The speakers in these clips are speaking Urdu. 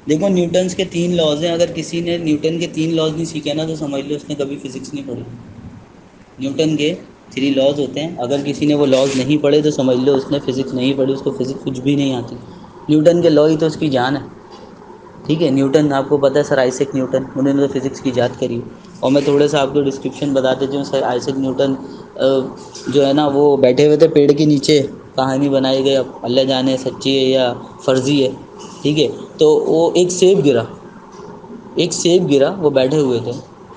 دیکھو نیوٹنس کے 3 لاز ہیں، اگر کسی نے نیوٹن کے 3 لاز نہیں سیکھے نا تو سمجھ لو اس نے کبھی فزکس نہیں پڑھی۔ نیوٹن کے 3 لاز ہوتے ہیں، اگر کسی نے وہ لاز نہیں پڑھے تو سمجھ لو اس نے فزکس نہیں پڑھی، اس کو فزکس کچھ بھی نہیں آتی۔ نیوٹن کے لا ہی تو اس کی جان ہے، ٹھیک ہے۔ نیوٹن آپ کو پتہ ہے، سر آئیزیک نیوٹن، انہوں نے تو فزکس کی ایجاد کری۔ اور میں تھوڑا سا آپ کو ڈسکرپشن بتا دیتی ہوں۔ سر آئیزیک نیوٹن جو ہے نا وہ بیٹھے ہوئے تھے پیڑ کے نیچے، کہانی بنائی گئی، اب اللہ جانے سچی ہے یا فرضی ہے، ٹھیک ہے۔ تو وہ ایک سیب گرا، وہ بیٹھے ہوئے تھے۔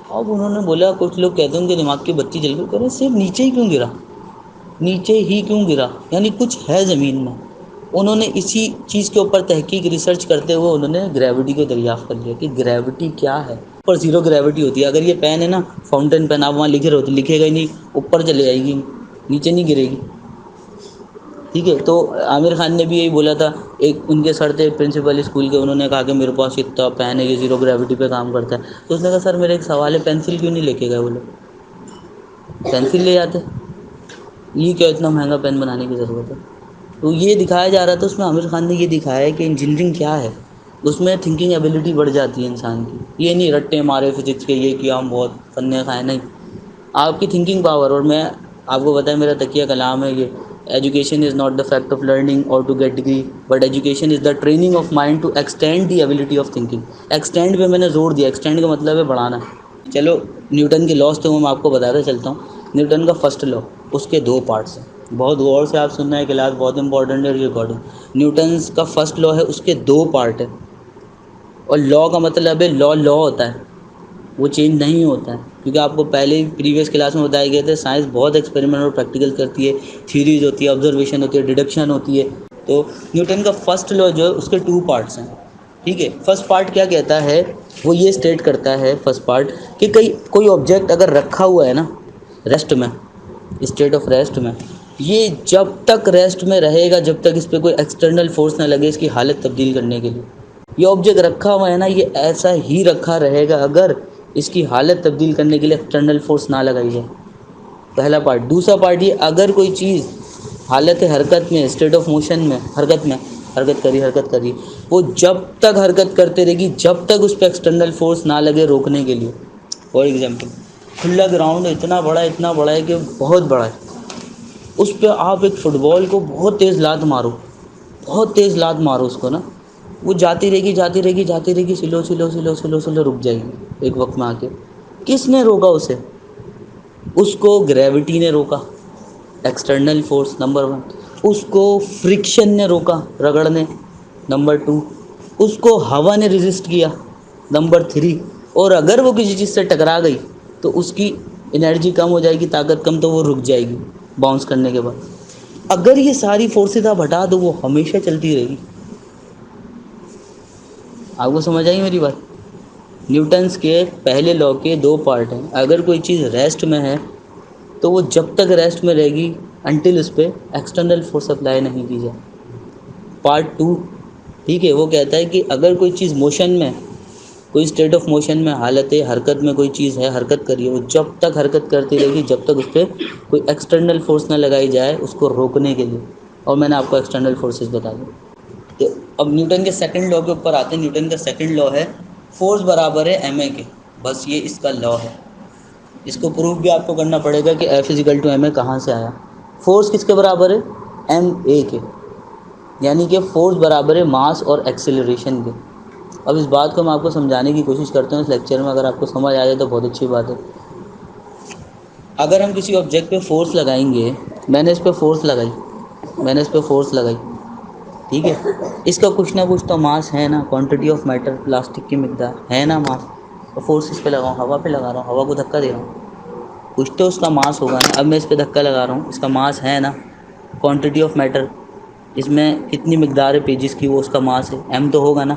اب انہوں نے بولا، کچھ لوگ کہتے ہیں ان کے دماغ کی بتی جل گئی، کہہ رہے سیب نیچے ہی کیوں گرا، نیچے ہی کیوں گرا، یعنی کچھ ہے زمین میں۔ انہوں نے اسی چیز کے اوپر تحقیق ریسرچ کرتے ہوئے انہوں نے گریوٹی کو دریافت کر لیا کہ گریوٹی کیا ہے۔ اوپر زیرو گریوٹی ہوتی ہے، اگر یہ پین ہے نا، فاؤنٹین پین، آپ وہاں لکھے رہو تو لکھے گا ہی نہیں، اوپر چلے جائے گی، نیچے نہیں گرے گی، ٹھیک ہے۔ تو عامر خان نے بھی یہی بولا تھا، ایک ان کے سر تھے پرنسپل اسکول کے، انہوں نے کہا کہ میرے پاس اتنا پین ہے یہ زیرو گریوٹی پہ کام کرتا ہے۔ تو اس نے کہا سر میرا ایک سوال ہے، پینسل کیوں نہیں لے کے گئے وہ لوگ، پینسل لے جاتے، یہ کیا اتنا مہنگا پین بنانے کی ضرورت ہے۔ تو یہ دکھایا جا رہا تھا اس میں، عامر خان نے یہ دکھایا ہے کہ انجینئرنگ کیا ہے، اس میں تھنکنگ ایبیلٹی بڑھ جاتی ہے انسان کی۔ یہ نہیں رٹے مارے فزکس کے، یہ کیا ہم بہت فن کھائے، نہیں، آپ کی تھنکنگ پاور۔ اور میں آپ کو بتایا میرا تکیہ کلام ہے یہ، education is not the fact of learning or to get degree but education is the training of mind to extend the ability of thinking. Extend پہ میں نے زور دیا، ایکسٹینڈ کا مطلب ہے بڑھانا۔ چلو نیوٹن کے لاس تو میں آپ کو بتاتا چلتا ہوں۔ نیوٹن کا فرسٹ لا، اس کے 2 پارٹس ہیں، بہت غور سے آپ سننا ہے، کلاس بہت امپورٹنٹ ہے ریکارڈنگ۔ نیوٹنس کا فرسٹ لا ہے، اس کے 2 پارٹ ہیں، اور لا کا مطلب ہے لا ہوتا ہے، وہ چینج نہیں ہوتا ہے، کیونکہ آپ کو پہلے ہی پریویس کلاس میں بتائے گئے تھے سائنس بہت ایکسپیریمنٹ اور پریکٹیکل کرتی ہے، تھیوریز ہوتی ہے، آبزرویشن ہوتی ہے، ڈیڈکشن ہوتی ہے۔ تو نیوٹن کا فرسٹ لا جو ہے اس کے 2 پارٹس ہیں، ٹھیک ہے۔ فرسٹ پارٹ کیا کہتا ہے، وہ یہ اسٹیٹ کرتا ہے فرسٹ پارٹ کہ کوئی آبجیکٹ اگر رکھا ہوا ہے نا ریسٹ میں، اسٹیٹ آف ریسٹ میں، یہ جب تک ریسٹ میں رہے گا جب تک اس پہ کوئی ایکسٹرنل فورس نہ لگے اس کی حالت تبدیل کرنے کے لیے۔ یہ آبجیکٹ رکھا ہوا ہے نا، یہ ایسا ہی رکھا رہے گا اگر اس کی حالت تبدیل کرنے کے لیے ایکسٹرنل فورس نہ لگائی جائے، پہلا پارٹ۔ دوسرا پارٹ یہ، اگر کوئی چیز حالت حرکت میں، اسٹیٹ آف موشن میں، حرکت کری، وہ جب تک حرکت کرتے رہے گی جب تک اس پہ ایکسٹرنل فورس نہ لگے روکنے کے لیے۔ فار ایگزامپل، کھلا گراؤنڈ اتنا بڑا ہے کہ بہت بڑا ہے، اس پہ آپ ایک فٹ بال کو بہت تیز لات مارو اس کو نا، وہ جاتی رہے گی، سلو رک جائے گی ایک وقت میں آ کے۔ کس نے روکا اسے؟ اس کو گریوٹی نے روکا، ایکسٹرنل فورس نمبر 1۔ اس کو فرکشن نے روکا، رگڑنے، نمبر 2۔ اس کو ہوا نے ریزسٹ کیا، نمبر 3۔ اور اگر وہ کسی چیز سے ٹکرا گئی تو اس کی انرجی کم ہو جائے گی، طاقت کم، تو وہ رک جائے گی باؤنس کرنے کے بعد۔ اگر یہ ساری فورسز آپ ہٹا دو وہ ہمیشہ چلتی رہے گی۔ آپ کو سمجھ آئی میری بات؟ نیوٹنس کے پہلے لا کے 2 پارٹ ہیں، اگر کوئی چیز ریسٹ میں ہے تو وہ جب تک ریسٹ میں رہے گی انٹل اس پہ ایکسٹرنل فورس اپلائی نہیں کی جائے۔ پارٹ 2، ٹھیک ہے، وہ کہتا ہے کہ اگر کوئی چیز موشن میں، کوئی اسٹیٹ آف موشن میں، حالت حرکت میں کوئی چیز ہے، حرکت کریے، وہ جب تک حرکت کرتی رہے گی جب تک اس پہ کوئی ایکسٹرنل فورس نہ لگائی جائے اس کو روکنے کے لیے۔ اور میں نے آپ کو ایکسٹرنل فورسز بتا دی۔ تو اب نیوٹن کے سیکنڈ لا کے اوپر آتے ہیں۔ نیوٹن کا سیکنڈ لا ہے فورس برابر ہے ایم اے کے، بس یہ اس کا لا ہے۔ اس کو پروف بھی آپ کو کرنا پڑے گا کہ F is equal to M A کہاں سے آیا۔ فورس کس کے برابر ہے؟ ایم اے کے، یعنی کہ فورس برابر ہے ماس اور ایکسیلریشن کے۔ اب اس بات کو میں آپ کو سمجھانے کی کوشش کرتا ہوں اس لیکچر میں، اگر آپ کو سمجھ آ جائے تو بہت اچھی بات ہے۔ اگر ہم کسی آبجیکٹ پہ فورس لگائیں گے، میں نے اس پہ فورس لگائی، ٹھیک ہے، اس کا کچھ نہ کچھ تو ماس ہے نا، کوانٹٹی آف میٹر، پلاسٹک کی مقدار ہے نا ماس، اور فورس اس پہ لگاؤں، ہوا پہ لگا رہا ہوں، ہوا کو دھکا دے رہا ہوں، کچھ تو اس کا ماس ہوگا نا۔ اب میں اس پہ دھکا لگا رہا ہوں، اس کا ماس ہے نا، کوانٹٹی آف میٹر، اس میں کتنی مقدار ہے پیجز کی، وہ اس کا ماس ہے، ایم تو ہوگا نا۔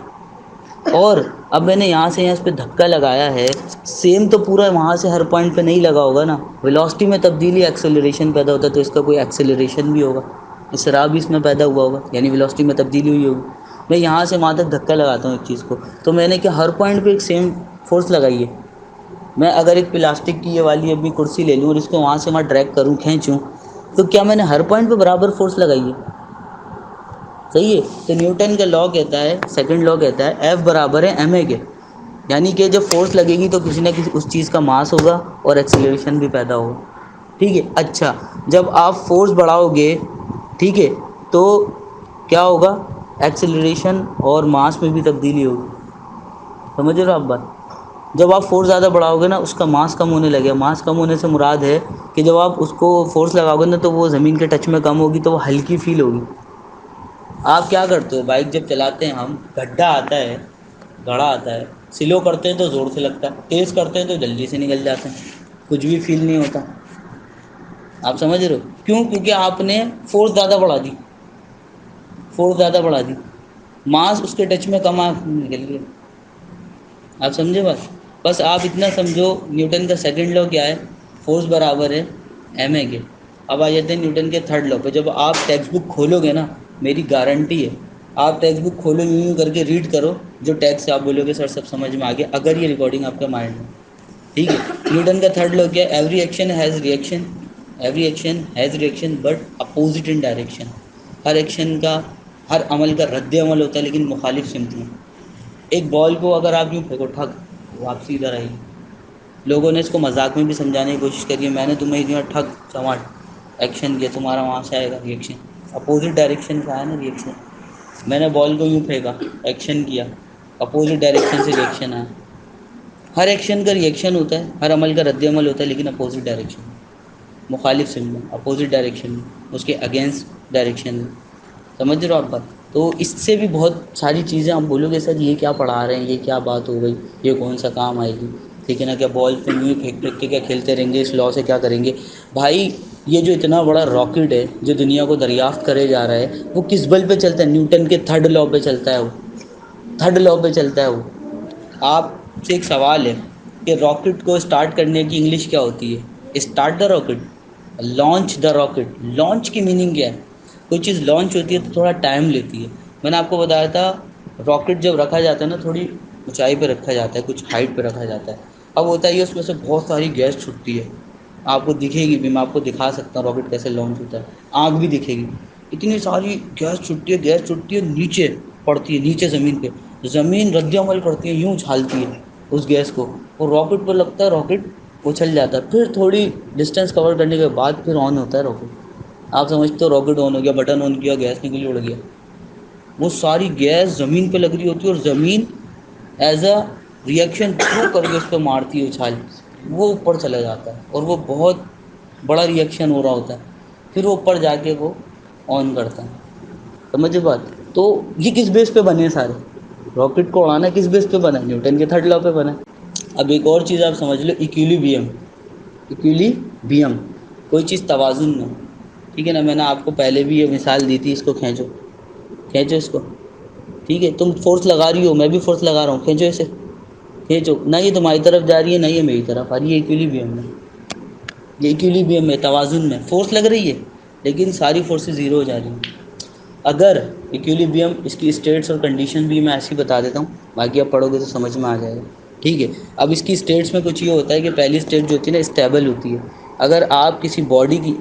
اور اب میں نے یہاں سے اس پہ دھکا لگایا ہے، سیم تو پورا وہاں سے ہر پوائنٹ پہ نہیں لگا ہوگا نا، ویلوسٹی میں تبدیلی، ایکسیلریشن پیدا ہوتا ہے تو اس کا کوئی ایکسیلریشن بھی ہوگا، اسراء بھی اس میں پیدا ہوا ہوگا، یعنی ویلوسٹی میں تبدیلی ہوئی ہوگی۔ میں یہاں سے وہاں تک دھکا لگاتا ہوں ایک چیز کو، تو میں نے کیا ہر پوائنٹ پہ ایک سیم فورس لگائی ہے؟ میں اگر ایک پلاسٹک کی یہ والی اپنی کرسی لے لوں اور اس کو وہاں سے وہاں ڈریگ کروں، کھینچوں، تو کیا میں نے ہر پوائنٹ پہ برابر فورس لگائی ہے؟ صحیح ہے. تو نیوٹن کا لا کہتا ہے، سیکنڈ لا کہتا ہے ایف برابر ہے ایم اے کے. یعنی کہ جب فورس لگے گی تو کسی نہ کسی اس چیز کا ماس ہوگا اور ایکسیلریشن بھی پیدا ہوگا. ٹھیک ہے. اچھا، جب آپ فورس بڑھاؤ گے، ٹھیک ہے، تو کیا ہوگا؟ ایکسیلریشن اور ماس میں بھی تبدیلی ہوگی. سمجھ رہے ہو آپ بات؟ جب آپ فورس زیادہ بڑھاؤ گے نا، اس کا ماس کم ہونے لگے. ماس کم ہونے سے مراد ہے کہ جب آپ اس کو فورس لگاؤ گے نا تو وہ زمین کے ٹچ میں کم ہوگی، تو وہ ہلکی فیل ہوگی. آپ کیا کرتے ہو؟ بائک جب چلاتے ہیں ہم، گڈھا آتا ہے، گڑھا آتا ہے، سلو کرتے ہیں تو زور سے لگتا ہے، تیز کرتے ہیں تو جلدی سے نکل جاتے ہیں، کچھ بھی فیل نہیں ہوتا. آپ سمجھ رہے ہو کیوں؟ کیونکہ آپ نے فورس زیادہ بڑھا دی. فورس زیادہ بڑھا دی، ماس اس کے ٹچ میں کم نکل گیا. آپ سمجھے بات؟ بس آپ اتنا سمجھو، نیوٹن کا سیکنڈ لا کیا ہے؟ فورس برابر ہے ایم اے کے. اب آ جاتے ہیں نیوٹن کے تھرڈ لا پہ. جب آپ ٹیکسٹ بک کھولو گے نا، میری گارنٹی ہے، آپ ٹیکسٹ بک کھولو، یوں کر کے ریڈ کرو، جو ٹیکسٹ آپ بولو گے سر سب سمجھ میں آ گیا، اگر یہ ریکارڈنگ آپ کے مائنڈ میں. ٹھیک ہے. نیوٹن کا تھرڈ لا کیا ہے؟ Every action has reaction, every action has reaction but opposite in direction. Hare action کا، ہر عمل کا رد عمل ہوتا ہے لیکن مخالف سمت میں. ایک بال کو اگر آپ یوں پھینکو ٹھک، واپسی ادھر آئے گی. لوگوں نے اس کو مذاق میں بھی سمجھانے کی کوشش کری ہے. میں نے تمہیں اتنا ٹھک سماٹ ایکشن کیا، تمہارا وہاں سے آئے گا ریئیکشن. اپوزٹ ڈائریکشن سے آیا نا ریئیکشن. میں نے بال کو یوں پھینکا، ایکشن کیا، اپوزٹ ڈائریکشن سے ریئیکشن آیا. ہر ایکشن کا ریئیکشن ہوتا ہے، ہر عمل کا رد عمل ہوتا ہے لیکن اپوزٹ ڈائریکشن میں، مخالف سمت میں، اپوزٹ ڈائریکشن میں، اس کے اگینسٹ ڈائریکشن میں. سمجھ رہے ہو آپ بات؟ تو اس سے بھی بہت ساری چیزیں آپ بولو گے سر یہ کیا پڑھا رہے ہیں، یہ کیا بات ہو گئی، یہ کون سا کام آئے گی. ٹھیک ہے نا؟ کیا بال پہ یوں پھینک پھینک کے کیا کھیلتے رہیں گے؟ اس لاء سے کیا کریں گے بھائی؟ یہ جو اتنا بڑا راکٹ ہے جو دنیا کو دریافت کرے جا رہا ہے، وہ کس بل پہ چلتا ہے؟ نیوٹن کے تھرڈ لا پہ چلتا ہے. وہ تھرڈ لا پہ چلتا ہے. وہ آپ سے ایک سوال ہے کہ راکٹ کو اسٹارٹ کرنے کی انگلش کیا ہوتی ہے؟ Start the rocket, launch the rocket. Launch کی میننگ کیا ہے؟ کوئی چیز لانچ ہوتی ہے تو تھوڑا ٹائم لیتی ہے. میں نے آپ کو بتایا تھا، راکٹ جب رکھا جاتا ہے نا، تھوڑی اونچائی پہ رکھا جاتا ہے، کچھ ہائٹ پہ رکھا جاتا ہے. اب ہوتا ہے اس میں سے بہت ساری گیس چھٹتی ہے. آپ کو دکھے گی بھی، میں آپ کو دکھا سکتا ہوں راکٹ کیسے لانچ ہوتا ہے، آنکھ بھی دکھے گی. اتنی ساری گیس چھٹتی ہے، گیس چھٹتی ہے، نیچے پڑتی ہے، نیچے زمین پہ. زمین رد عمل کرتی ہے، یوں اچھالتی ہے اس گیس کو، اور راکٹ پر لگتا ہے، راکٹ اچھل جاتا ہے. پھر تھوڑی ڈسٹینس کور کرنے کے بعد پھر آن ہوتا ہے راکٹ. آپ سمجھتے ہو راکٹ آن ہو گیا، بٹن آن کیا، گیس نکلی، اڑ گیا. وہ ساری گیس زمین پہ لگ رہی ہوتی ہے اور زمین ایز اے ریئیکشن تھرو کر کے اس پہ مارتی ہے اچھال. وہ اوپر چلا جاتا ہے اور وہ بہت بڑا ریئیکشن ہو رہا ہوتا ہے. پھر وہ اوپر جا کے وہ آن کرتا ہے. سمجھے بات؟ تو یہ کس بیس پہ بنے سارے؟ راکٹ کو اڑانا کس بیس پہ بنا؟ نیوٹن کے تھرڈ لا پہ بنا. اب ایک اور چیز آپ سمجھ لو، ایکویلیبریم. ایکویلیبریم، کوئی چیز توازن میں. ٹھیک ہے نا؟ میں نے آپ کو پہلے بھی یہ مثال دی تھی. اس کو کھینچو، کھینچو اس کو. ٹھیک ہے؟ تم فورس لگا رہی ہو، میں بھی فورس لگا رہا ہوں، کھینچو اسے. کھینچو. نہ یہ تمہاری طرف جا رہی ہے، نہ یہ میری طرف آ رہی ہے. ایکویلیبریم ہے. یہ ایکویلیبریم ہے، توازن میں. فورس لگ رہی ہے لیکن ساری فورسز زیرو ہو جا رہی ہیں. اگر ایکویلیبریم، اس کی اسٹیٹس اور کنڈیشن بھی میں ایسے ہی بتا دیتا ہوں، باقی آپ پڑھو گے تو سمجھ میں آ جائے گا. ٹھیک ہے؟ اب اس کی اسٹیٹس میں کچھ یہ ہوتا ہے کہ پہلی اسٹیٹ جو ہوتی ہے نا، اسٹیبل ہوتی ہے. اگر آپ کسی باڈی کی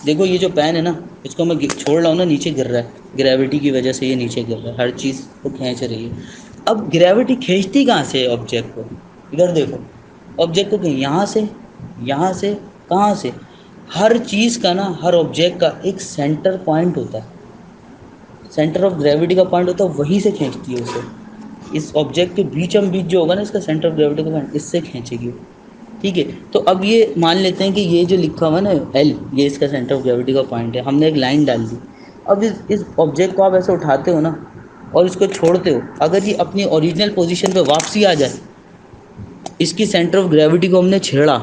دیکھو یہ جو پین ہے نا، اس کو میں چھوڑ رہا ہوں نا، نیچے گر رہا ہے، گریوٹی کی وجہ سے یہ نیچے گر رہا ہے، ہر چیز کو کھینچ رہی ہے. اب گریوٹی کھینچتی کہاں سے ہے آبجیکٹ کو؟ ادھر دیکھو، آبجیکٹ کو کہیں یہاں سے، یہاں سے، کہاں سے؟ ہر چیز کا نا، ہر آبجیکٹ کا ایک سینٹر پوائنٹ ہوتا ہے. سینٹر آف گریوٹی کا پوائنٹ ہوتا ہے، وہیں سے کھینچتی ہے اسے. اس آبجیکٹ کے بیچم بیچ جو ہوگا نا، اس کا سینٹر آف گریوٹی کا پوائنٹ، اس سے کھینچے گی. ٹھیک ہے؟ تو اب یہ مان لیتے ہیں کہ یہ جو لکھا ہوا ہے نا ایل، یہ اس کا سینٹر آف گریوٹی کا پوائنٹ ہے. ہم نے ایک لائن ڈال دی. اب اس آبجیکٹ کو آپ ایسے اٹھاتے ہو نا اور اس کو چھوڑتے ہو، اگر یہ اپنی اوریجنل پوزیشن پہ واپسی آ جائے، اس کی سینٹر آف گریوٹی کو ہم نے چھیڑا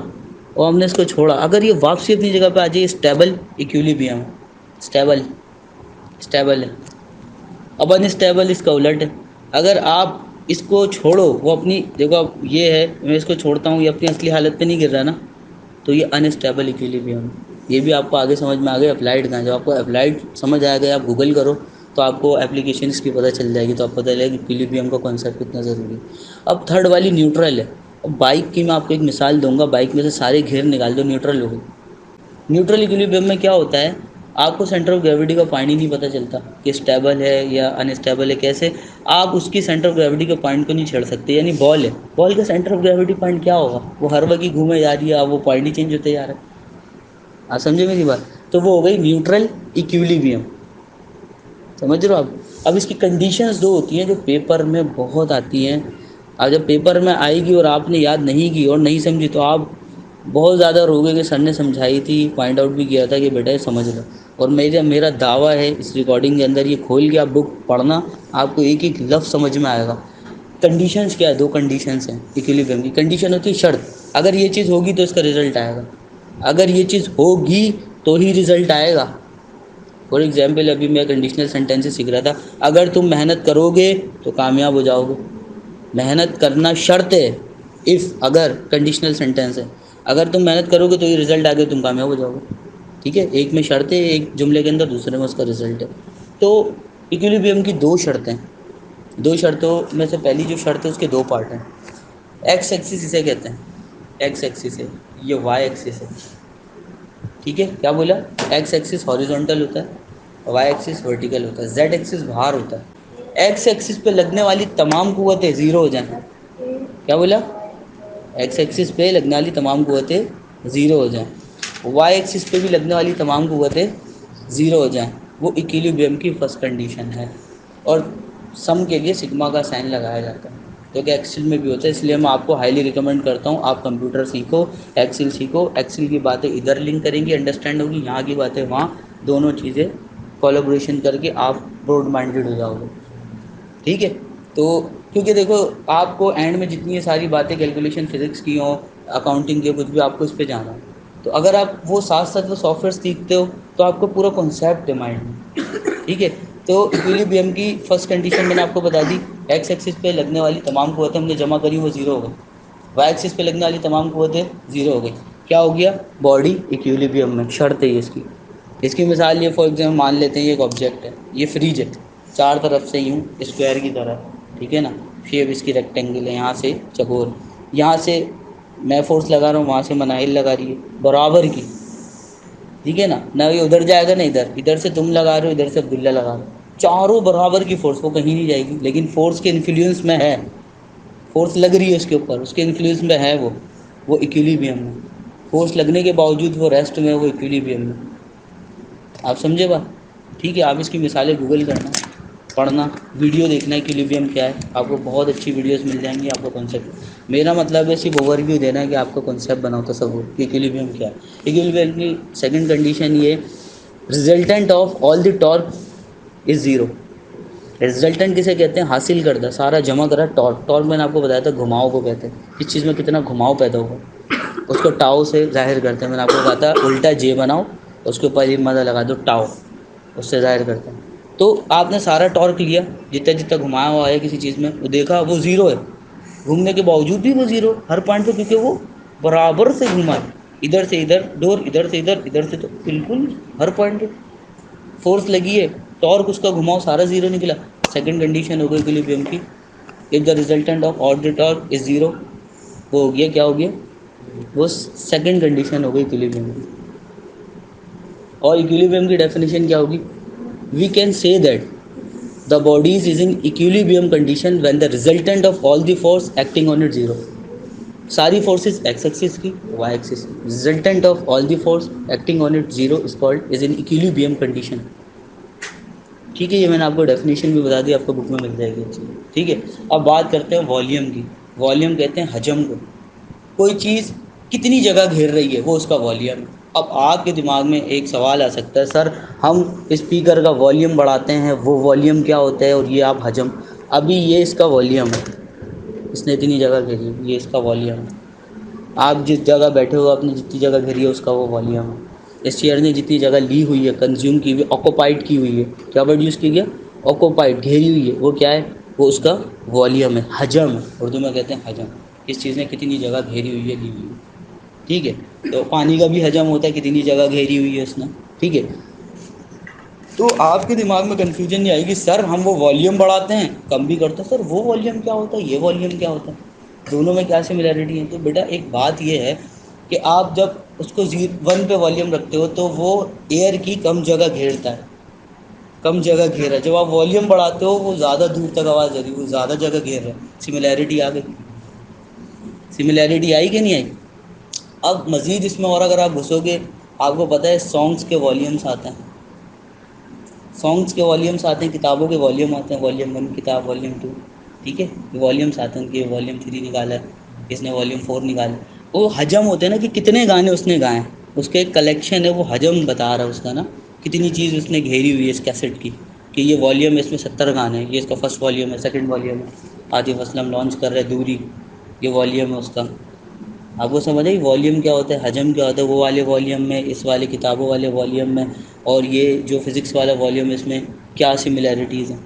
اور ہم نے اس کو چھوڑا، اگر یہ واپسی اپنی جگہ پہ آ جائے، اسٹیبل ایکویلیبریم ہے. اسٹیبل، اسٹیبل ہے. اب انسٹیبل اس کا الٹ ہے. اگر آپ اس کو چھوڑو، وہ اپنی جگہ، یہ ہے، میں اس کو چھوڑتا ہوں، یہ اپنی اصلی حالت پہ نہیں گر رہا نا، تو یہ انسٹیبل ایکویلیبریم ہے. یہ بھی آپ کو آگے سمجھ میں آ گیا. اپلائڈ کہاں؟ جب آپ کو اپلائڈ سمجھ آ گیا، آپ گوگل کرو تو آپ کو اپلیکیشنس کی پتہ چل جائے گی، تو آپ پتہ چلے گا کہ ایکویلیبریم کا کانسیپٹ کتنا ضروری ہے. اب تھرڈ والی نیوٹرل ہے. اب بائک کی میں آپ کو ایک مثال دوں گا. بائک میں سے سارے گیئر نکال دو، نیوٹرل ہو گئی. نیوٹرل ایکویلیبریم میں کیا ہوتا ہے آپ کو سینٹر آف گریوٹی کا پوائنٹ ہی نہیں پتہ چلتا کہ اسٹیبل ہے یا انسٹیبل ہے، کیسے آپ اس کی سینٹر آف گریوٹی کے پوائنٹ کو نہیں چھیڑ سکتے. یعنی بال ہے، بال کا سینٹر آف گریوٹی پوائنٹ کیا ہوگا؟ وہ ہر وقت ہی گھومے جا رہی ہے، اب وہ پوائنٹ ہی چینج ہوتے جا رہا ہے. آپ سمجھے میری بات؟ تو وہ ہو گئی نیوٹرل ایکویلیبریم. سمجھ رہے ہو آپ؟ اب اس کی کنڈیشنز دو ہوتی ہیں جو پیپر میں بہت آتی ہیں. اب جب پیپر میں آئے گی اور آپ نے یاد نہیں کی اور نہیں سمجھی تو آپ بہت زیادہ روگے کہ سر نے سمجھائی تھی، پوائنٹ آؤٹ بھی کیا تھا کہ بیٹا یہ سمجھ لو. اور میرا دعویٰ ہے اس ریکارڈنگ کے اندر، یہ کھول کے آپ بک پڑھنا، آپ کو ایک ایک لفظ سمجھ میں آئے گا. کنڈیشنز کیا ہے؟ دو کنڈیشنز ہیں ایکویلیبریم کی. کنڈیشن ہوتی ہے شرط، اگر یہ چیز ہوگی تو اس کا رزلٹ آئے گا، اگر یہ چیز ہوگی تو ہی رزلٹ آئے گا. فار ایگزامپل ابھی میں کنڈیشنل سینٹینسز سیکھ رہا تھا. اگر تم محنت کرو گے تو کامیاب ہو جاؤ گے. محنت کرنا شرط ہے. اگر کنڈیشنل سینٹینس ہے، اگر تم محنت کرو گے تو یہ رزلٹ آ گیا تم کامیاب ہو جاؤ گے. ٹھیک ہے، ایک میں شرط ہے، ایک جملے کے اندر، دوسرے میں اس کا رزلٹ ہے. تو ایکویلیبریم کی دو شرطیں، دو شرطوں میں سے پہلی جو شرط ہے اس کے دو پارٹ ہیں. ایکس ایکسس اسے کہتے ہیں، ایکس ایکسس ہے، یہ وائی ایکسس ہے. ٹھیک ہے، کیا بولا؟ ایکس ایکسس ہاریزونٹل ہوتا ہے، وائی ایکسس ورٹیکل ہوتا ہے، زیڈ ایکسس باہر ہوتا ہے. ایکس ایکسس پہ لگنے والی تمام قوتیں زیرو ہو جائیں. کیا بولا؟ ایکس ایکسس پہ لگنے والی تمام قوتیں زیرو ہو جائیں. وائی ایکسس پہ بھی لگنے والی تمام قوتیں زیرو ہو جائیں. وہ ایکویلیبریم کی فرسٹ کنڈیشن ہے. اور سم کے لیے سگما کا سائن لگایا جاتا ہے، جو کہ ایکسل میں بھی ہوتا ہے. اس لیے میں آپ کو ہائیلی ریکمینڈ کرتا ہوں آپ کمپیوٹر سیکھو، ایکسل سیکھو. ایکسل کی باتیں ادھر لنک کریں گی، انڈرسٹینڈ ہوگی، یہاں کی باتیں وہاں، دونوں چیزیں کولیبریشن کر کے آپ براڈ مائنڈیڈ ہو جاؤ گے. ٹھیک ہے. تو کیونکہ دیکھو آپ کو اینڈ میں جتنی یہ ساری باتیں کیلکولیشن فزکس کی ہوں، اکاؤنٹنگ کے کچھ بھی، آپ کو اس پہ جانا ہے. تو اگر آپ وہ ساتھ ساتھ وہ سافٹ ویئر سیکھتے ہو تو آپ کو پورا کنسیپٹ ہے مائنڈ میں. ٹھیک ہے. تو ایکویلیبریم کی فرسٹ کنڈیشن میں نے آپ کو بتا دی. ایکس ایکسس پہ لگنے والی تمام قوتیں ہم نے جمع کری، وہ زیرو ہو گئی. وائی ایکسس پہ لگنے والی تمام قوتیں زیرو ہو گئی. کیا ہو گیا؟ باڈی ایکویلیبریم میں. شرط ہے یہ اس کی. اس کی مثال یہ فار ایگزامپل مان لیتے ہیں یہ ایک آبجیکٹ ہے، یہ فریج ہے، چار طرف سے یوں اسکوائر کی طرح. ٹھیک ہے نا، شیپ اس کی ریکٹینگل ہے، یہاں سے چکور، یہاں سے میں فورس لگا رہا ہوں، وہاں سے مناہل لگا رہی ہے برابر کی. ٹھیک ہے نا، نہ یہ ادھر جائے گا نہ ادھر، ادھر سے تم لگا رہے ہو، ادھر سے عبداللہ لگا رہے ہو، چاروں برابر کی فورس، وہ کہیں نہیں جائے گی. لیکن فورس کے انفلوئنس میں ہے، فورس لگ رہی ہے اس کے اوپر، اس کے انفلوئنس میں ہے وہ ایکویلیبریم میں. فورس لگنے کے باوجود وہ ریسٹ میں، وہ ایکویلیبریم میں. آپ سمجھے بات؟ ٹھیک ہے. آپ اس کی مثالیں گوگل کرنا، پڑھنا، ویڈیو دیکھنا ایکویلیبریم کیا ہے. آپ کو بہت اچھی ویڈیوز مل جائیں گی. آپ کو کنسیپٹ، میرا مطلب ہے صرف اوور ویو دینا ہے کہ آپ کو کنسیپٹ بناؤ تصور کہ ایکویلیبریم کیا ہے. ایکویلیبریم کی سیکنڈ کنڈیشن یہ، resultant of all the talk is zero. Resultant کسے کہتے ہیں؟ حاصل کردہ، سارا جمع کرا ٹارک. ٹارک میں نے آپ کو بتایا تھا گھماؤ کو کہتے ہیں، اس چیز میں کتنا گھماؤ پیدا ہوگا اس کو ٹاؤ سے ظاہر کرتے ہیں. میں نے آپ کو کہا تھا الٹا جے بناؤ، اس کے اوپر یہ مدہ لگا دو ٹاؤ، اس سے ظاہر کرتے ہیں. تو آپ نے سارا ٹارک لیا، جتنا جتنا گھمایا ہوا ہے کسی چیز میں، وہ دیکھا وہ زیرو ہے. گھومنے کے باوجود بھی وہ زیرو ہر پوائنٹ پہ، کیونکہ وہ برابر سے گھما ہے. ادھر سے ادھر ڈور، ادھر سے ادھر، ادھر سے تو بالکل ہر پوائنٹ پہ فورس لگی ہے، ٹارک اس کا گھماؤ سارا زیرو نکلا. سیکنڈ کنڈیشن ہو گئی ایکویلیبریم کی، if the resultant of all the talk is zero. وہ ہو گیا، کیا ہو گیا؟ وہ سیکنڈ کنڈیشن ہو گئی ایکویلیبریم کی. اور ایکویلیبریم کی ڈیفینیشن کیا ہوگی؟ We can say that the bodies is in equilibrium condition when the resultant of all the force acting on it zero. ساری فورسز ایکس ایکسس کی، وائی ایکسس کی، resultant of all the force acting on it zero is called is in equilibrium condition. ٹھیک ہے، یہ میں نے آپ کو ڈیفینیشن بھی بتا دی، آپ کو بک میں مل جائے گی. ٹھیک ہے. اب بات کرتے ہیں والیوم کی. والیوم کہتے ہیں حجم کو. کوئی چیز کتنی جگہ گھیر رہی ہے وہ اس کا والیوم ہے. اب آپ کے دماغ میں ایک سوال آ سکتا ہے، سر ہم اسپیکر کا والیوم بڑھاتے ہیں، وہ والیوم کیا ہوتا ہے؟ اور یہ آپ حجم، ابھی یہ اس کا والیوم ہے، اس نے اتنی جگہ گھیری، یہ اس کا والیوم ہے. آپ جس جگہ بیٹھے ہو، آپ نے جتنی جگہ گھیری ہے اس کا وہ والیوم ہے. اس چیئر نے جتنی جگہ لی ہوئی ہے، کنزیوم کی ہوئی، آکوپائڈ کی ہوئی ہے، کیا ورڈ یوز کی گیا؟ آکوپائڈ، گھیری ہوئی ہے، وہ کیا ہے؟ وہ اس کا والیوم ہے، حجم ہے. اردو میں کہتے ہیں حجم. اس چیز نے کتنی جگہ گھیری ہوئی ہے، لی ہوئی ہے. ٹھیک ہے. تو پانی کا بھی حجم ہوتا ہے، کتنی جگہ گھیری ہوئی ہے اس نے. ٹھیک ہے. تو آپ کے دماغ میں کنفیوژن نہیں آئے گی، سر ہم وہ والیوم بڑھاتے ہیں، کم بھی کرتے ہیں، سر وہ والیوم کیا ہوتا ہے، یہ والیوم کیا ہوتا ہے، دونوں میں کیا سملیرٹی ہے؟ تو بیٹا ایک بات یہ ہے کہ آپ جب اس کو 1 پہ والیوم رکھتے ہو تو وہ ایئر کی کم جگہ گھیرتا ہے، کم جگہ گھیرا ہے. جب آپ والیوم بڑھاتے ہو وہ زیادہ دور تک آواز جا رہی ہے، وہ زیادہ جگہ گھیر رہا ہے. سملیرٹی آ گئی، سملیرٹی آئی کہ نہیں آئی؟ اب مزید اس میں اور اگر آپ گھسو گے، آپ کو پتہ ہے سانگس کے والیومس آتے ہیں، سانگس کے والیومس آتے ہیں، کتابوں کے والیوم آتے ہیں، والیوم 1 کتاب، والیوم 2، ٹھیک ہے، والیومس آتے ہیں کہ والیوم 3 نکالا ہے، کس نے والیوم 4 نکالا ہے. وہ حجم ہوتے ہیں نا کہ کتنے گانے اس نے گائے ہیں، اس کا ایک کلیکشن ہے، وہ حجم بتا رہا ہے اس کا نا، کتنی چیز اس نے گھیری ہوئی ہے اس کیسٹ کی، کہ یہ والیوم ہے، اس میں 70 گانے ہیں، یہ اس کا فرسٹ والیوم ہے، سیکنڈ والیوم ہے، عاطف اسلم لانچ کر رہے دوری، یہ والیوم ہے اس کا. آپ کو سمجھ آئی والیوم کیا ہوتا ہے، حجم کیا ہوتا ہے، وہ والے والیوم میں، اس والے کتابوں والے والیوم میں، اور یہ جو فزکس والا والیوم ہے اس میں کیا سملیرٹیز ہیں.